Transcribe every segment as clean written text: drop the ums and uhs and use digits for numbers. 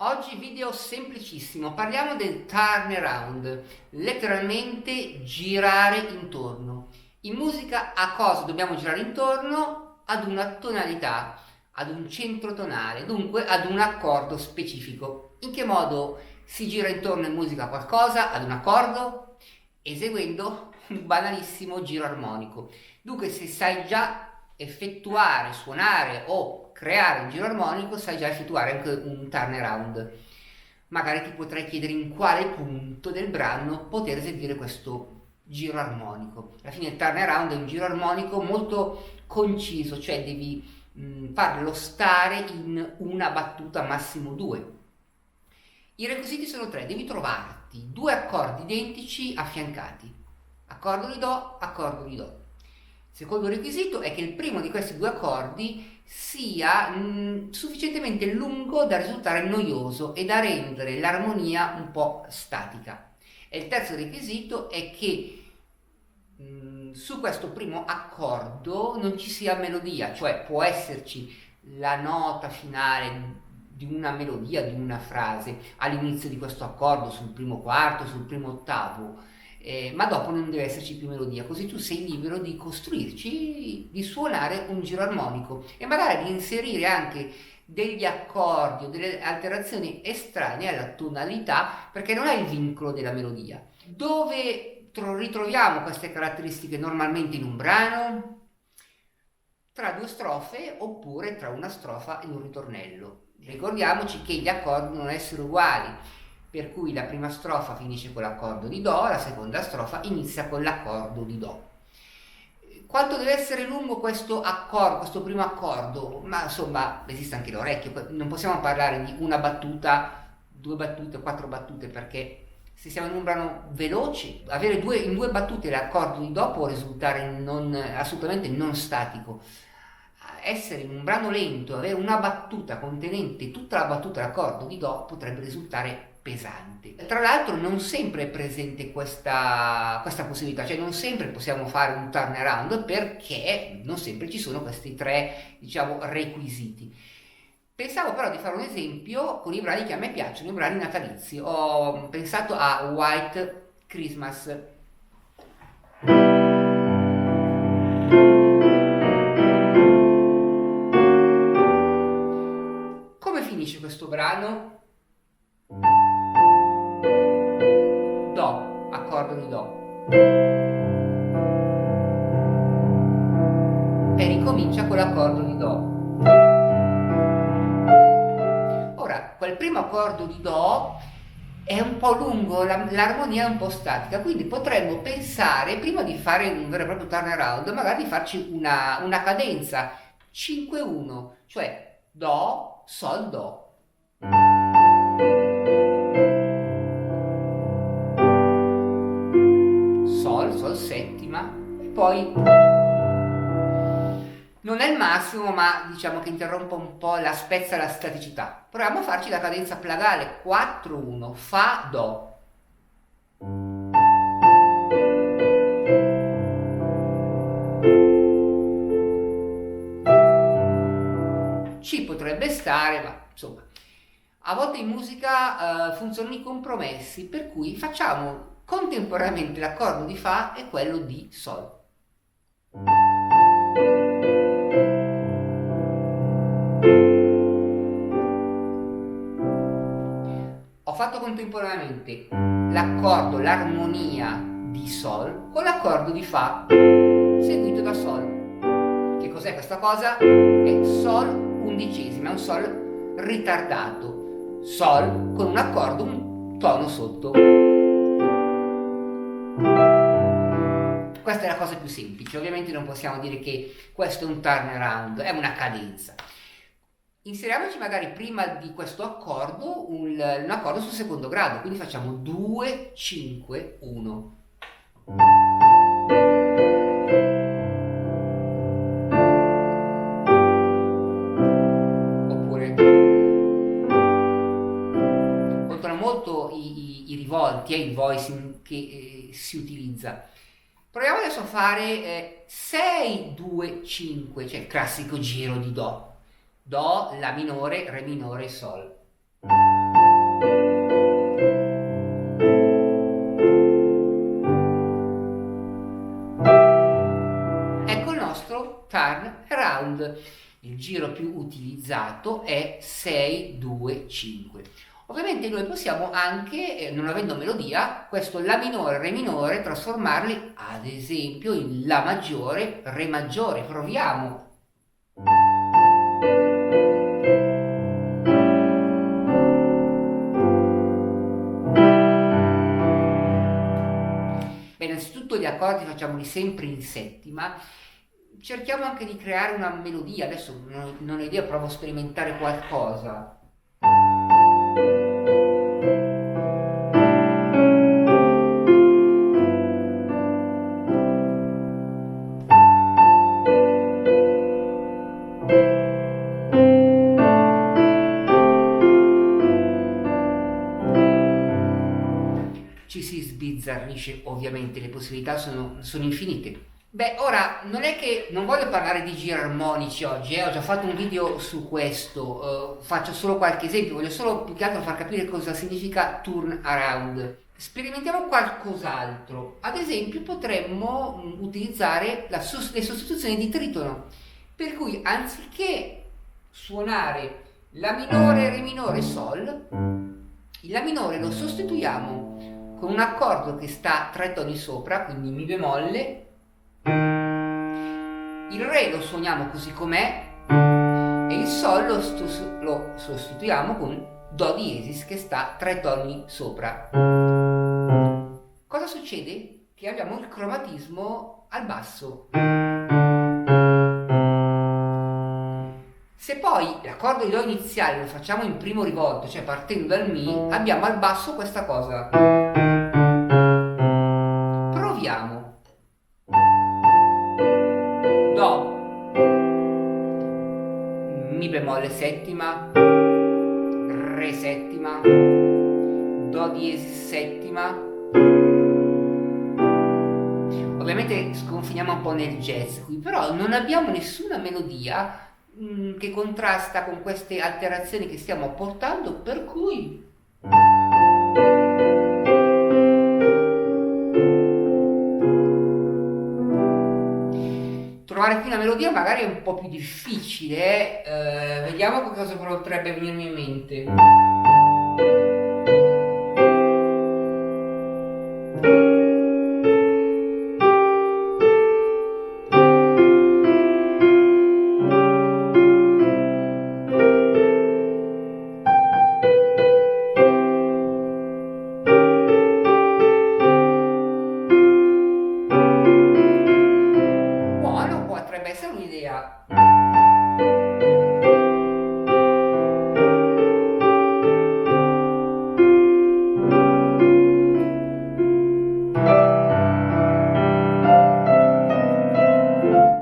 Oggi video semplicissimo, parliamo del turnaround, letteralmente girare intorno. In musica a cosa dobbiamo girare intorno? Ad una tonalità, ad un centro tonale, dunque ad un accordo specifico. In che modo si gira intorno in musica a qualcosa? Ad un accordo? Eseguendo un banalissimo giro armonico. Dunque se sai già effettuare, suonare o creare un giro armonico, sai già effettuare anche un turnaround. Magari ti potrei chiedere in quale punto del brano poter eseguire questo giro armonico. Alla fine il turnaround è un giro armonico molto conciso, cioè devi farlo stare in una battuta, massimo due. I requisiti sono tre: devi trovarti due accordi identici affiancati, accordo di do, accordo di do. Il secondo requisito è che il primo di questi due accordi sia sufficientemente lungo da risultare noioso e da rendere l'armonia un po' statica. E il terzo requisito è che su questo primo accordo non ci sia melodia, cioè può esserci la nota finale di una melodia, di una frase all'inizio di questo accordo, sul primo quarto, sul primo ottavo, ma dopo non deve esserci più melodia, così tu sei libero di costruirci, di suonare un giro armonico e magari di inserire anche degli accordi o delle alterazioni estranee alla tonalità, perché non hai il vincolo della melodia. Dove ritroviamo queste caratteristiche normalmente in un brano? Tra due strofe oppure tra una strofa e un ritornello. Ricordiamoci che gli accordi devono essere uguali, per cui la prima strofa finisce con l'accordo di do, la seconda strofa inizia con l'accordo di do. Quanto deve essere lungo questo accordo, questo primo accordo? Ma insomma, esiste anche l'orecchio, non possiamo parlare di una battuta, due battute, quattro battute, perché se siamo in un brano veloce, avere in due battute l'accordo di do può risultare assolutamente non statico. Essere in un brano lento, avere una battuta contenente tutta la battuta d'accordo di do potrebbe risultare pesante. Tra l'altro non sempre è presente questa possibilità, cioè non sempre possiamo fare un turnaround perché non sempre ci sono questi tre, diciamo, requisiti. Pensavo però di fare un esempio con i brani che a me piacciono, i brani natalizi. Ho pensato a White Christmas. Come finisce questo brano? Do, accordo di do. E ricomincia con l'accordo di do. Ora, quel primo accordo di do è un po' lungo, l'armonia è un po' statica, quindi potremmo pensare, prima di fare un vero e proprio turnaround, magari di farci una cadenza 5-1, cioè do, sol, do. Sol, sol settima, e poi non è il massimo, ma diciamo che interrompe un po', spezza la staticità. Proviamo a farci la cadenza plagale 4-1, fa, do. Ci potrebbe stare, ma insomma, a volte in musica funzionano i compromessi, per cui facciamo contemporaneamente l'accordo di fa e quello di sol. Ho fatto contemporaneamente l'accordo, l'armonia di sol con l'accordo di fa seguito da sol. Che cos'è questa cosa? È sol undicesima, è un sol ritardato, sol con un accordo un tono sotto. Questa è la cosa più semplice. Ovviamente non possiamo dire che questo è un turnaround, è una cadenza. Inseriamoci magari prima di questo accordo un accordo sul secondo grado, quindi facciamo 2, 5, 1. Oppure contano molto i rivolti, il voicing che si utilizza. Proviamo adesso a fare 6, 2, 5, cioè il classico giro di do. Do, la minore, re minore, sol. Ecco il nostro turn around. Il giro più utilizzato è 6-2-5. Ovviamente noi possiamo anche, non avendo melodia, questo La minore, Re minore, trasformarli ad esempio in La maggiore, Re maggiore. Proviamo. Beh, innanzitutto gli accordi facciamoli sempre in settima. Cerchiamo anche di creare una melodia. Adesso non ho idea, provo a sperimentare qualcosa. Ci si sbizzarrisce, ovviamente le possibilità sono infinite. Beh, ora non è che non voglio parlare di giri armonici oggi, ho già fatto un video su questo, faccio solo qualche esempio, voglio solo più che altro far capire cosa significa turn around. Sperimentiamo qualcos'altro, ad esempio potremmo utilizzare le sostituzioni di tritono, per cui anziché suonare La minore, Re minore, Sol, il La minore lo sostituiamo con un accordo che sta 3 toni sopra, quindi Mi bemolle. Il Re lo suoniamo così com'è e il Sol lo sostituiamo con Do diesis che sta 3 toni sopra. Cosa succede? Che abbiamo il cromatismo al basso. Se poi l'accordo di Do iniziale lo facciamo in primo rivolto, cioè partendo dal Mi, abbiamo al basso questa cosa. Proviamo. Do, Mi bemolle settima, Re settima, Do diesis settima. Ovviamente sconfiniamo un po' nel jazz qui, però non abbiamo nessuna melodia che contrasta con queste alterazioni che stiamo apportando, per cui trovare qui una melodia magari è un po' più difficile, vediamo cosa potrebbe venirmi in mente. Buono, potrebbe essere un'idea.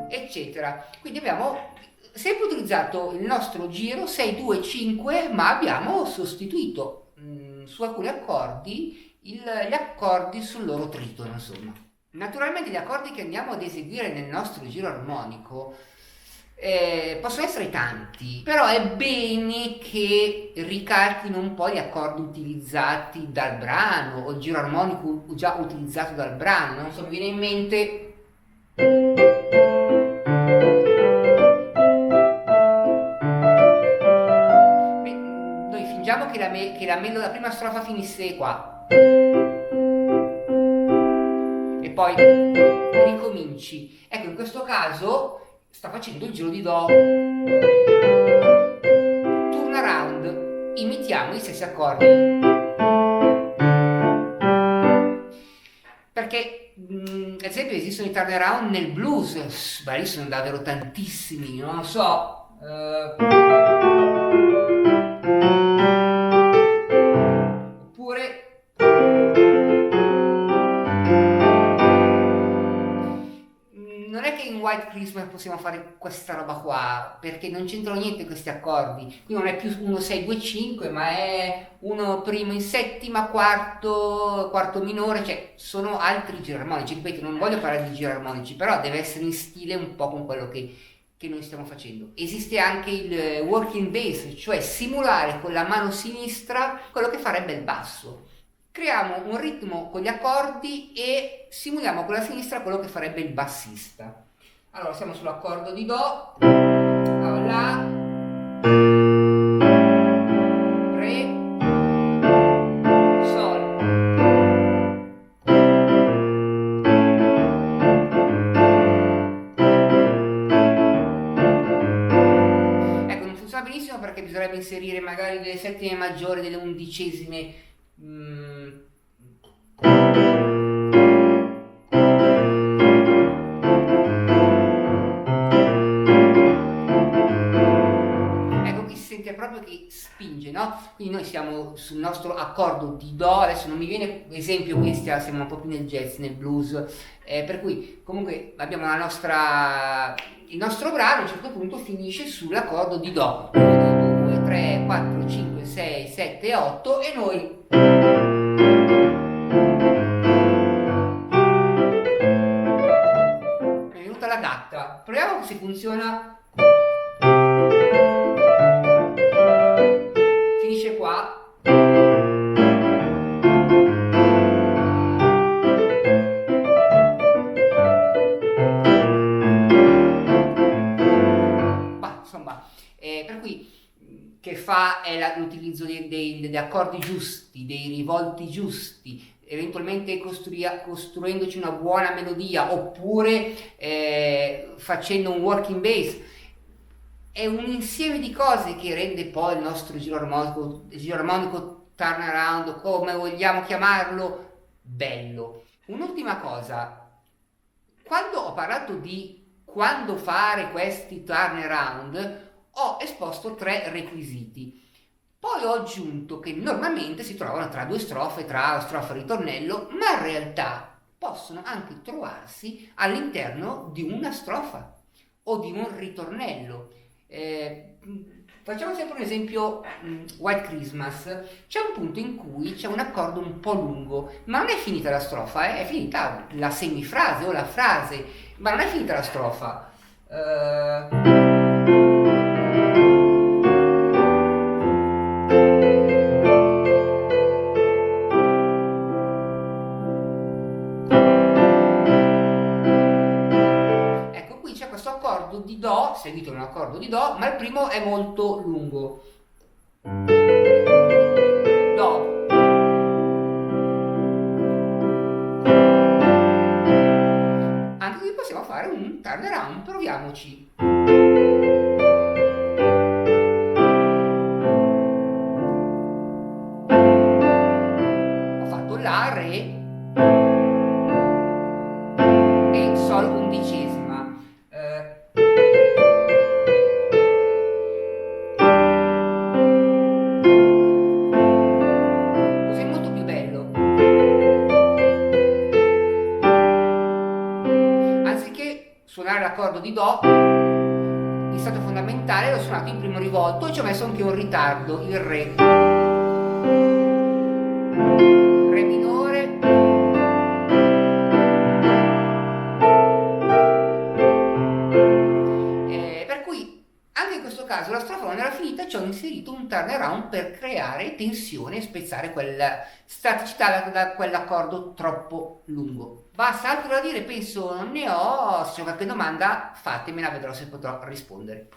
Eccetera. Quindi abbiamo sempre utilizzato il nostro giro 6-2-5, ma abbiamo sostituito su alcuni accordi gli accordi sul loro tritono, insomma. Naturalmente gli accordi che andiamo ad eseguire nel nostro giro armonico possono essere tanti, però è bene che ricalchino un po' gli accordi utilizzati dal brano o il giro armonico già utilizzato dal brano. Non so, mi viene in mente noi fingiamo che la prima strofa finisse qua e poi ricominci. Ecco, in questo caso sta facendo il giro di Do. Turn around, imitiamo gli stessi accordi. Perché, ad esempio, esistono i turnaround nel blues, beh, lì sono davvero tantissimi, non lo so. Oppure non è che in White Christmas possiamo fare questa roba qua, perché non c'entrano niente questi accordi. Qui non è più 1, 6, 2, 5, ma è uno primo in settima, quarto minore, cioè sono altri giri armonici. Ripeto, non voglio parlare di giri armonici, però deve essere in stile un po' con quello che che noi stiamo facendo. Esiste anche il working bass, cioè simulare con la mano sinistra quello che farebbe il basso. Creiamo un ritmo con gli accordi e simuliamo con la sinistra quello che farebbe il bassista. Allora siamo sull'accordo di Do, La, Re, Sol. Ecco, non funziona benissimo perché bisognerebbe inserire magari delle settime maggiori, delle undicesime. Ecco, qui si sente proprio che spinge, no? Quindi noi siamo sul nostro accordo di Do, adesso non mi viene esempio, qui siamo un po' più nel jazz, nel blues, per cui comunque abbiamo il nostro brano a un certo punto finisce sull'accordo di Do. 1, 2, 3, 4, 5, 6, 7, 8 e noi è venuta la gatta. Proviamo se funziona. Finisce qua. Insomma, per cui che fa è l'utilizzo degli accordi giusti, dei rivolti giusti, eventualmente costruendoci una buona melodia oppure facendo un working bass. È un insieme di cose che rende poi il nostro giro armonico turnaround, come vogliamo chiamarlo, bello. Un'ultima cosa, quando ho parlato di quando fare questi turnaround ho esposto 3 requisiti. Poi ho aggiunto che normalmente si trovano tra 2 strofe, tra strofa e ritornello, ma in realtà possono anche trovarsi all'interno di una strofa o di un ritornello. Facciamo sempre un esempio, White Christmas. C'è un punto in cui c'è un accordo un po' lungo, ma non è finita la strofa, è finita la semifrase o la frase, ma non è finita la strofa. Ecco, qui c'è questo accordo di Do, seguito da un accordo di Do, ma il primo è molto lungo. Do. Anche qui possiamo fare un turnaround, proviamoci. Ho fatto La, Re e Sol undicesima. Così è molto più bello. Anziché suonare l'accordo di Do in stato fondamentale, l'ho suonato in primo rivolto e ci ho messo anche un ritardo, il Re. Re minore. Per cui anche in questo caso la strofa non era finita, ci ho inserito un turnaround per creare tensione e spezzare quella staticità da quell'accordo troppo lungo. Basta, altro da dire penso non ne ho. Se c'è qualche domanda fatemela, vedrò se potrò rispondere.